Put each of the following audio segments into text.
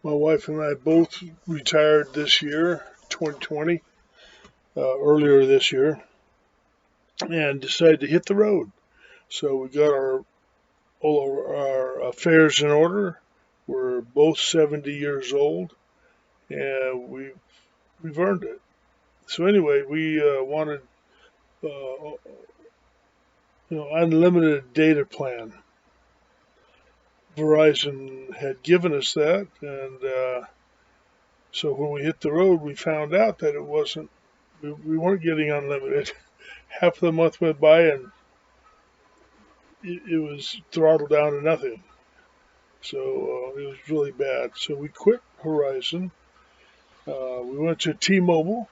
My wife and I both retired this year, 2020, earlier this year, and decided to hit the road. So we got all of our affairs in order. We're both 70 years old, and we've earned it. So anyway, we wanted unlimited data plan. Verizon had given us that, and so when we hit the road, we found out that it wasn't. We weren't getting unlimited. Half of the month went by, and it was throttled down to nothing. So it was really bad. So we quit Horizon. We went to T-Mobile,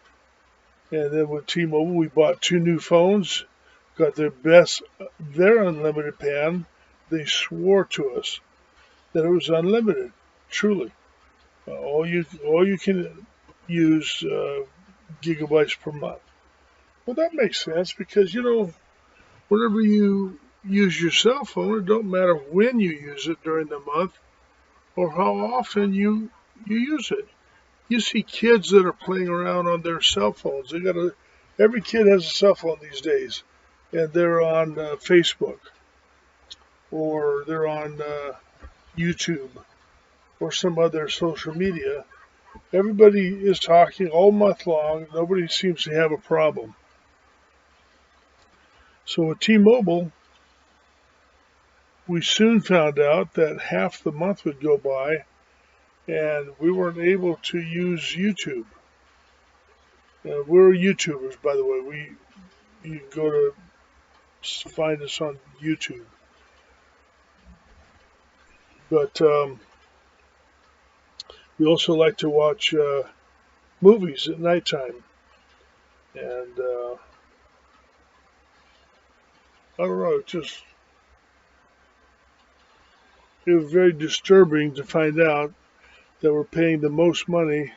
and then with T-Mobile, we bought two new phones. Got their unlimited plan. They swore to us that it was unlimited. Truly, all you can use gigabytes per month. Well, that makes sense because whenever you use your cell phone, it don't matter when you use it during the month or how often you use it. You see kids that are playing around on their cell phones. Every kid has a cell phone these days, and they're on Facebook or they're on YouTube or some other social media. Everybody is talking all month long. Nobody seems to have a problem. So with T-Mobile, we soon found out that half the month would go by and we weren't able to use YouTube. We're YouTubers, by the way. You can go to find us on YouTube. But we also like to watch movies at nighttime. And I don't know, it was very disturbing to find out that we're paying the most money,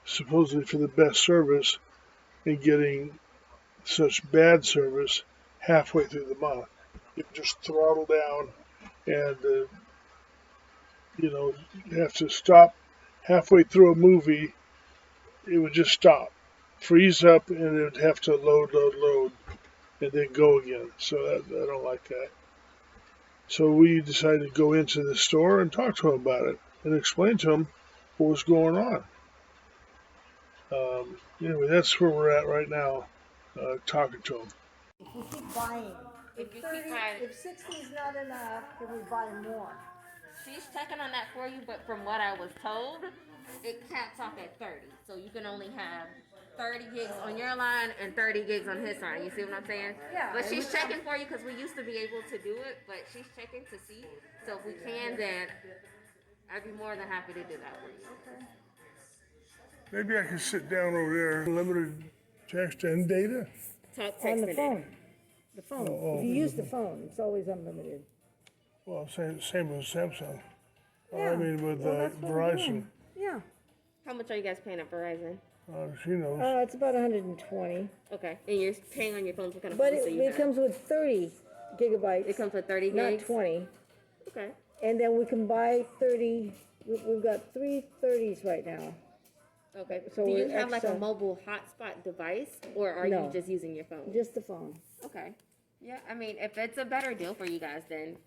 supposedly for the best service, and getting such bad service halfway through the month. You just throttle down and you have to stop halfway through a movie. It would just stop, freeze up, and it would have to load, and then go again. So I don't like that. So we decided to go into the store and talk to him about it and explain to him what was going on. Anyway, that's where we're at right now, talking to him. If we keep buying, If you keep buying, if 60 is not enough, then we buy more. she's checking on that for you, but from what I was told, it caps off at 30. So you can only have 30 gigs on your line and 30 gigs on his line. You see what I'm saying? Yeah. But she's checking for you because we used to be able to do it, but she's checking to see. So if we can, then I'd be more than happy to do that for you. Okay. Maybe I can sit down over there. Unlimited text and data? Talk On text the and phone. data. The phone. Oh, If you use the phone, it's always unlimited. Well, same with Samsung. Yeah. I mean with Well, that's what we're Verizon. doing. Yeah. How much are you guys paying at Verizon? She knows. It's about 120. Okay. And you're paying on your phone. What kind of But phone do you it have? comes with 30 gigabytes. It comes with 30 not gigs? 20. Okay. And then we can buy 30. We've got 3 30s right now. Okay. So do you we're have like a extra- mobile hotspot device, or are No. you just using your phone? Just the phone. Okay. Yeah, I mean, if it's a better deal for you guys, then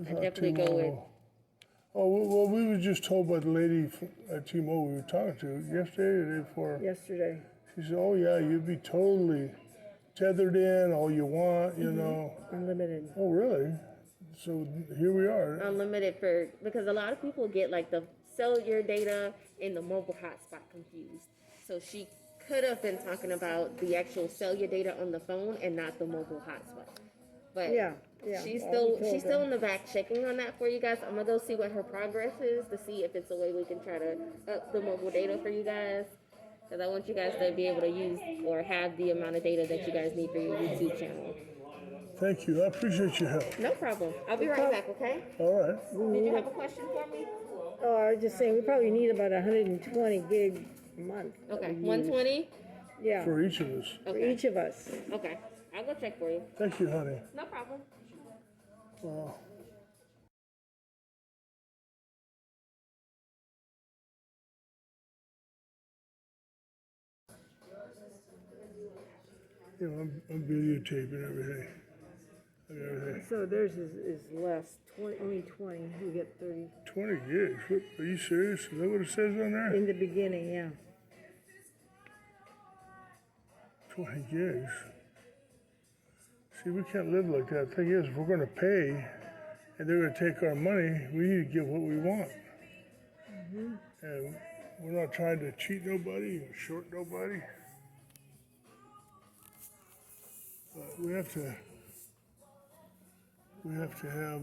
I definitely go with. Oh, well, we were just told by the lady at T-Mobile we were talking to yesterday or the day before. Yesterday. She said, oh, yeah, you'd be totally tethered in all you want, you know. Unlimited. Oh, really? So here we are. Unlimited because a lot of people get like the cellular data and the mobile hotspot confused. So she could have been talking about the actual cellular data on the phone and not the mobile hotspot. But Yeah. she's Well, we still told her. in the back checking on that for you guys. I'm gonna go see what her progress is to see if it's a way we can try to up the mobile data for you guys. Because I want you guys to be able to use or have the amount of data that you guys need for your YouTube channel. Thank you. I appreciate your help. No problem. I'll be right back, okay? All right. Did you have a question for me? Oh, I was just saying, we probably need about 120 gig a month. Okay, 120? Yeah. For each of us. For each of us. Okay, I'll go check for you. Thank you, honey. No problem. Well, You know, I'm videotaping everything. So theirs is less, 20, only 20, we get 30. 20 gigs. What, are you serious? Is that what it says on there? In the beginning, yeah. 20 gigs. See, we can't live like that. The thing is, if we're going to pay and they're going to take our money, we need to get what we want. And we're not trying to cheat nobody or short nobody. But we have to have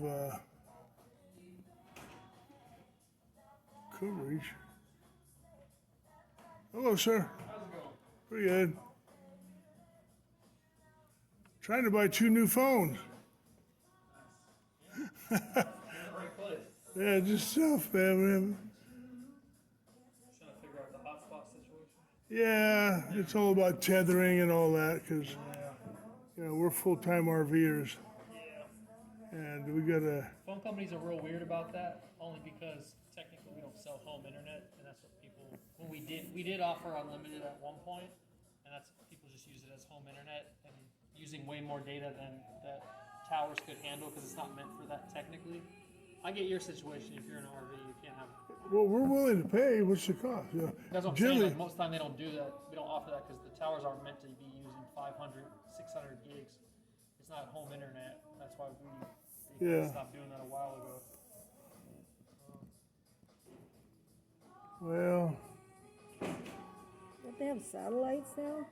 coverage. Hello, sir. How's it going? Pretty good. Trying to buy 2 new phones. You're in the right place. Yeah, just stuff, man. Trying to figure out the hotspot situation. Yeah, it's all about tethering and all that, because you know we're full-time RVers, Yeah. and we gotta. Phone companies are real weird about that, only because technically we don't sell home internet, and that's what people. When we did offer unlimited at one point, and that's people just use it as home internet and using way more data than that towers could handle because it's not meant for that technically. I get your situation. If you're in an RV, you can't have. Well, we're willing to pay. What's the cost? You know, That's what I'm saying. Like, most of the time they don't do that. We don't offer that because the towers aren't meant to be using 500, 600 gigs. It's not home internet. That's why we stopped doing that a while ago. well, Don't they have satellites now?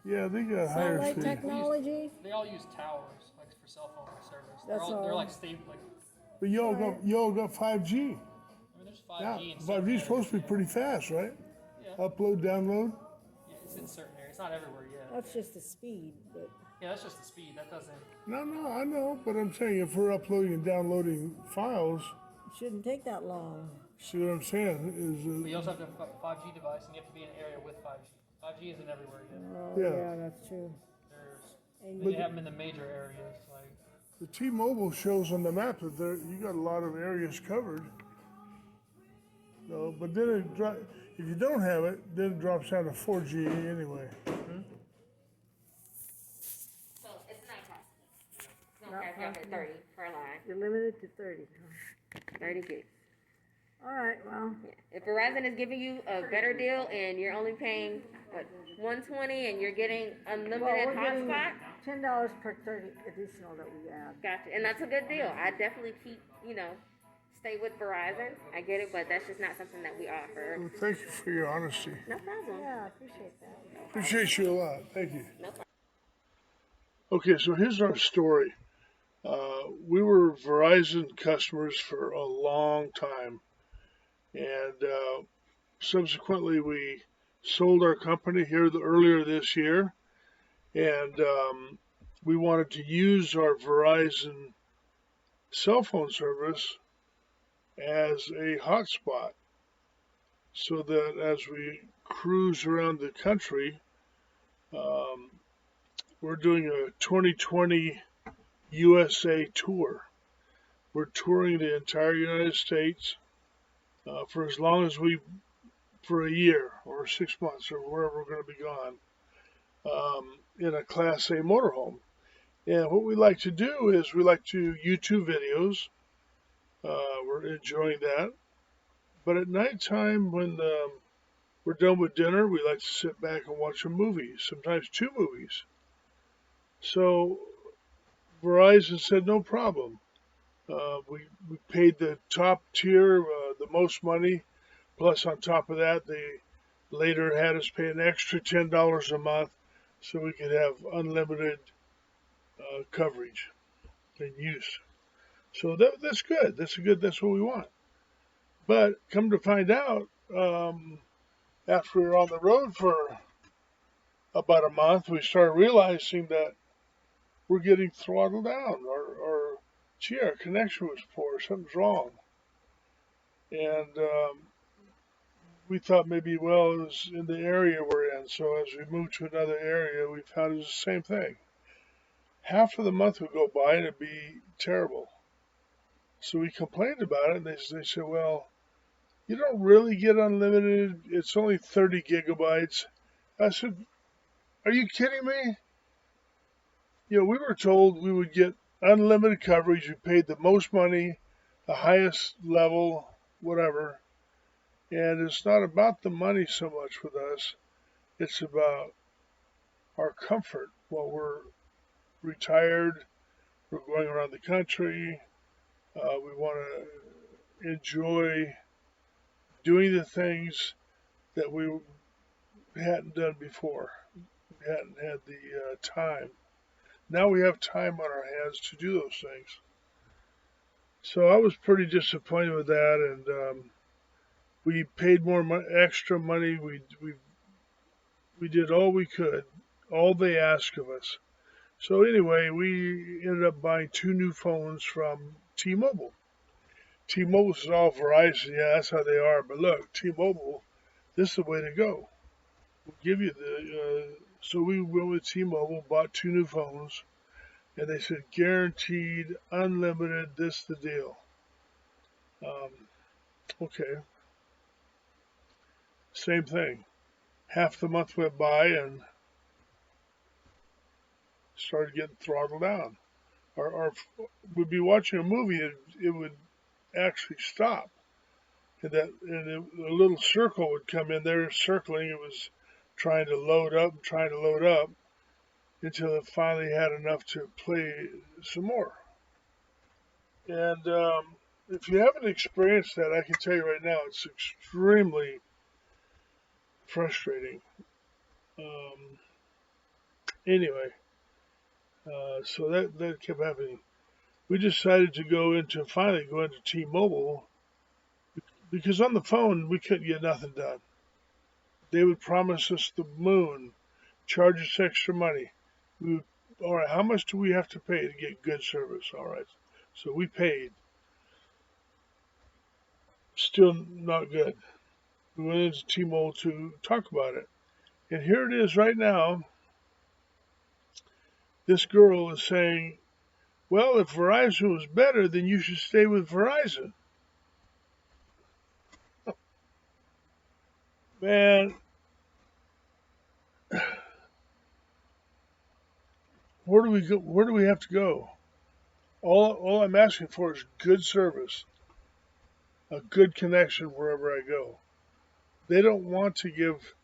yeah, they got higher Satellite speed. technology? They all use towers, like for cell phone service. That's They're all. like stable. Like, But y'all got 5G. I mean, there's 5G Yeah, in certain 5G is supposed to be areas, pretty fast, right? Yeah. Upload, download. Yeah, it's in certain areas. It's not everywhere yet. That's just the speed, but Yeah, that's just the speed. That doesn't. No, I know, but I'm saying if we're uploading and downloading files, it shouldn't take that long. see what I'm saying? But you also have to have a 5G device, and you have to be in an area with 5G. 5G isn't everywhere yet. Oh, Yeah. yeah, that's true. And They have them in the major areas, like. The T-Mobile shows on the map that there you got a lot of areas covered. No, but then if you don't have it, then it drops down to 4G anyway. So it's not costly. It's no price drop at 30 per line. you're limited to 30. Huh? 30 gigs. All right, well, If Verizon is giving you a better deal and you're only paying what 120 and you're getting unlimited we're getting hotspot, $10 per 30 additional that we add. gotcha. And that's a good deal. I definitely stay with Verizon. I get it, but that's just not something that we offer. Well, thank you for your honesty. No problem. Yeah, I appreciate that. Appreciate you a lot. Thank you. No problem. Okay, so here's our story. We were Verizon customers for a long time, and subsequently we sold our company here earlier this year, and we wanted to use our Verizon cell phone service as a hotspot so that as we cruise around the country, we're doing a 2020 USA tour. We're touring the entire United States for as long as for a year or 6 months or wherever we're going to be gone in a Class A motorhome. And what we like to do is we like to YouTube videos. We're enjoying that. But at nighttime, when we're done with dinner, we like to sit back and watch a movie, sometimes 2 movies. So Verizon said no problem. We paid the top tier, the most money, plus on top of that, they later had us pay an extra $10 a month so we could have unlimited coverage and use. So that's good. That's what we want. But come to find out, after we were on the road for about a month, we started realizing that we're getting throttled down, or gee, our connection was poor, something's wrong. And we thought maybe, well, it was in the area we're in, so as we moved to another area, we found it was the same thing. Half of the month would go by and it'd be terrible. So we complained about it, and they said, well, you don't really get unlimited, it's only 30 gigabytes. I said, are you kidding me? we were told we would get unlimited coverage. We paid the most money, the highest level, whatever. And it's not about the money so much with us. It's about our comfort. While we're retired, we're going around the country. We want to enjoy doing the things that we hadn't done before. We hadn't had the time. Now we have time on our hands to do those things. So I was pretty disappointed with that, and we paid more extra money. We did all we could, all they asked of us. So anyway, we ended up buying 2 new phones from T-Mobile. T-Mobile is all Verizon, yeah, that's how they are. But look, T-Mobile, this is the way to go. We'll give you the. So we went with T-Mobile, bought 2 new phones, and they said guaranteed, unlimited. This the deal. Um, okay, same thing. Half the month went by and started getting throttled down. Or we'd be watching a movie, it would actually stop, and a little circle would come in there circling. It was trying to load up, until it finally had enough to play some more. And if you haven't experienced that, I can tell you right now, it's extremely frustrating. Um, anyway, so that kept happening. We decided to finally go into T-Mobile because on the phone we couldn't get nothing done. They would promise us the moon, charge us extra money. We would, all right, how much do we have to pay to get good service? All right, so we paid. Still not good. We went into T-Mobile to talk about it. And here it is right now. This girl is saying, well, if Verizon was better, then you should stay with Verizon. Man, where do we go? Where do we have to go? All I'm asking for is good service, a good connection wherever I go. They don't want to give.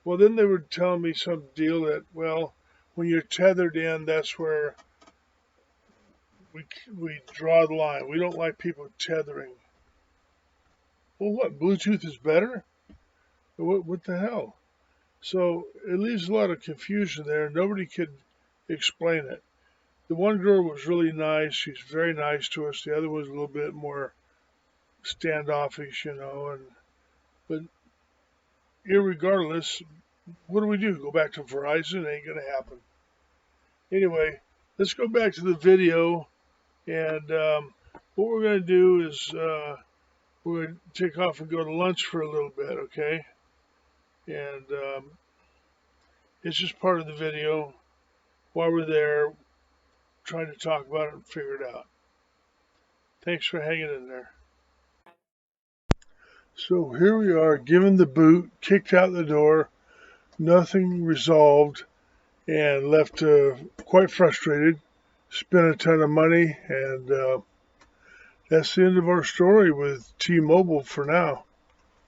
Well, then they were telling me some deal that, well, when you're tethered in, that's where we draw the line. We don't like people tethering. Well, what? Bluetooth is better? What the hell? So it leaves a lot of confusion there. Nobody could explain it. The one girl was really nice. She's very nice to us. The other was a little bit more standoffish, And but irregardless, what do we do? Go back to Verizon? It ain't gonna happen. Anyway, let's go back to the video, and what we're gonna do is we're gonna take off and go to lunch for a little bit, okay? And it's just part of the video. While we're there, trying to talk about it and figure it out. Thanks for hanging in there. So here we are, given the boot, kicked out the door, nothing resolved, and left quite frustrated. Spent a ton of money, and that's the end of our story with T-Mobile for now.